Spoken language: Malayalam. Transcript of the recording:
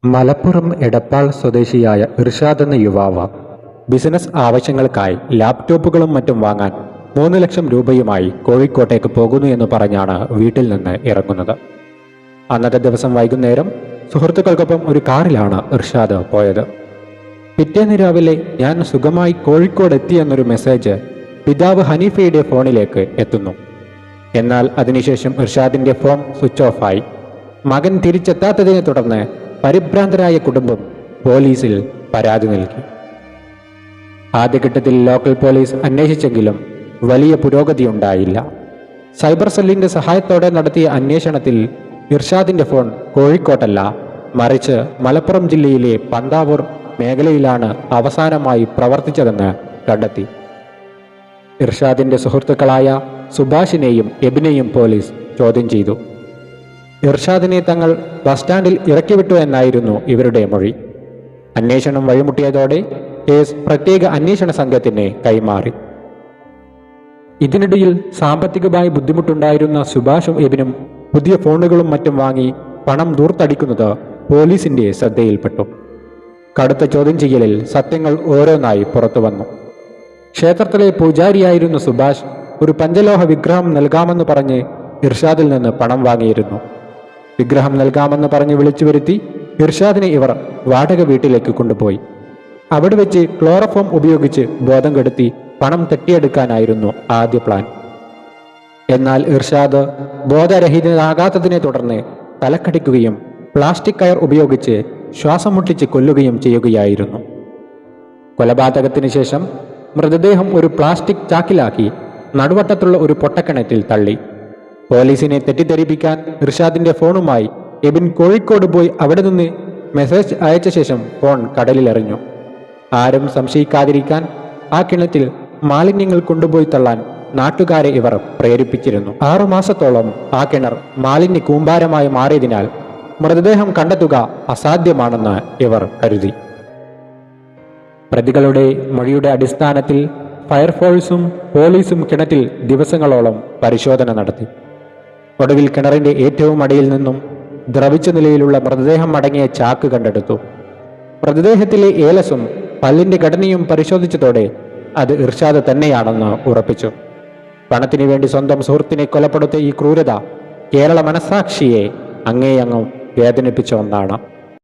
മലപ്പുറം എടപ്പാൾ സ്വദേശിയായ ഇർഷാദ് എന്ന യുവാവ് ബിസിനസ് ആവശ്യങ്ങൾക്കായി ലാപ്ടോപ്പുകളും മറ്റും വാങ്ങാൻ 3 ലക്ഷം രൂപയുമായി കോഴിക്കോട്ടേക്ക് പോകുന്നു എന്ന് പറഞ്ഞാണ് വീട്ടിൽ നിന്ന് ഇറങ്ങുന്നത്. അന്നത്തെ ദിവസം വൈകുന്നേരം സുഹൃത്തുക്കൾക്കൊപ്പം ഒരു കാറിലാണ് ഇർഷാദ് പോയത്. പിറ്റേന്ന് രാവിലെ ഞാൻ സുഖമായി കോഴിക്കോട് എത്തിയെന്നൊരു മെസ്സേജ് പിതാവ് ഹനീഫയുടെ ഫോണിലേക്ക് എത്തുന്നു. എന്നാൽ അതിനുശേഷം ഇർഷാദിന്റെ ഫോൺ സ്വിച്ച് ഓഫായി. മകൻ തിരിച്ചെത്താത്തതിനെ തുടർന്ന് പരിഭ്രാന്തരായ കുടുംബം പോലീസിൽ പരാതി നൽകി. ആദ്യഘട്ടത്തിൽ ലോക്കൽ പോലീസ് അന്വേഷിച്ചെങ്കിലും വലിയ പുരോഗതിയുണ്ടായില്ല. സൈബർ സെല്ലിന്റെ സഹായത്തോടെ നടത്തിയ അന്വേഷണത്തിൽ ഇർഷാദിന്റെ ഫോൺ കോഴിക്കോട്ടല്ല, മറിച്ച് മലപ്പുറം ജില്ലയിലെ പന്താവൂർ മേഖലയിലാണ് അവസാനമായി പ്രവർത്തിച്ചതെന്ന് കണ്ടെത്തി. ഇർഷാദിന്റെ സുഹൃത്തുക്കളായ സുഭാഷിനെയും എബിനെയും പോലീസ് ചോദ്യം ചെയ്തു. ഇർഷാദിനെ തങ്ങൾ ബസ് സ്റ്റാൻഡിൽ ഇറക്കിവിട്ടു എന്നായിരുന്നു ഇവരുടെ മൊഴി. അന്വേഷണം വഴിമുട്ടിയതോടെ കേസ് പ്രത്യേക അന്വേഷണ സംഘത്തിന് കൈമാറി. ഇതിനിടയിൽ സാമ്പത്തികമായി ബുദ്ധിമുട്ടുണ്ടായിരുന്ന സുഭാഷും എബിനും പുതിയ ഫോണുകളും മറ്റും വാങ്ങി പണം ദൂർത്തടിക്കുന്നത് പോലീസിന്റെ ശ്രദ്ധയിൽപ്പെട്ടു. കടുത്ത ചോദ്യം ചെയ്യലിൽ സത്യങ്ങൾ ഓരോന്നായി പുറത്തു വന്നു. ക്ഷേത്രത്തിലെ പൂജാരിയായിരുന്ന സുഭാഷ് ഒരു പഞ്ചലോഹ വിഗ്രഹം നൽകാമെന്ന് പറഞ്ഞ് ഇർഷാദിൽ നിന്ന് പണം വാങ്ങിയിരുന്നു. വിഗ്രഹം നൽകാമെന്ന് പറഞ്ഞ് വിളിച്ചു വരുത്തി ഇർഷാദിനെ ഇവർ വാടക വീട്ടിലേക്ക് കൊണ്ടുപോയി. അവിടെ വെച്ച് ക്ലോറോഫോം ഉപയോഗിച്ച് ബോധം കെടുത്തി പണം തട്ടിയെടുക്കാനായിരുന്നു ആദ്യ പ്ലാൻ. എന്നാൽ ഇർഷാദ് ബോധരഹിതനാകാത്തതിനെ തുടർന്ന് തലക്കടിക്കുകയും പ്ലാസ്റ്റിക് കയർ ഉപയോഗിച്ച് ശ്വാസം മുട്ടിച്ച് കൊല്ലുകയും ചെയ്യുകയായിരുന്നു. കൊലപാതകത്തിന് ശേഷം മൃതദേഹം ഒരു പ്ലാസ്റ്റിക് ചാക്കിലാക്കി നടുവട്ടത്തുള്ള ഒരു പൊട്ടക്കിണറ്റിൽ തള്ളി. പോലീസിനെ തെറ്റിദ്ധരിപ്പിക്കാൻ ഇർഷാദിന്റെ ഫോണുമായി എബിൻ കോഴിക്കോട് പോയി അവിടെ നിന്ന് മെസ്സേജ് അയച്ച ശേഷം ഫോൺ കടലിലെറിഞ്ഞു. ആരും സംശയിക്കാതിരിക്കാൻ ആ കിണറ്റിൽ മാലിന്യങ്ങൾ കൊണ്ടുപോയി തള്ളാൻ നാട്ടുകാരെ ഇവർ പ്രേരിപ്പിച്ചിരുന്നു. 6 മാസത്തോളം ആ കിണർ മാലിന്യ കൂമ്പാരമായി മാറിയതിനാൽ മൃതദേഹം കണ്ടെത്തുക അസാധ്യമാണെന്ന് ഇവർ കരുതി. പ്രതികളുടെ മൊഴിയുടെ അടിസ്ഥാനത്തിൽ ഫയർഫോഴ്സും പോലീസും കിണറ്റിൽ ദിവസങ്ങളോളം പരിശോധന നടത്തി. ഒടുവിൽ കിണറിന്റെ ഏറ്റവും അടിയിൽ നിന്നും ദ്രവിച്ച നിലയിലുള്ള മൃതദേഹം അടങ്ങിയ ചാക്ക് കണ്ടെടുത്തു. മൃതദേഹത്തിലെ ഏലസും പല്ലിന്റെ ഘടനയും പരിശോധിച്ചതോടെ അത് ഇർഷാദ് തന്നെയാണെന്ന് ഉറപ്പിച്ചു. പണത്തിനു വേണ്ടി സ്വന്തം സുഹൃത്തിനെ കൊലപ്പെടുത്തിയ ഈ ക്രൂരത കേരള മനസാക്ഷിയെ അങ്ങേയങ്ങും വേദനിപ്പിച്ച ഒന്നാണ്.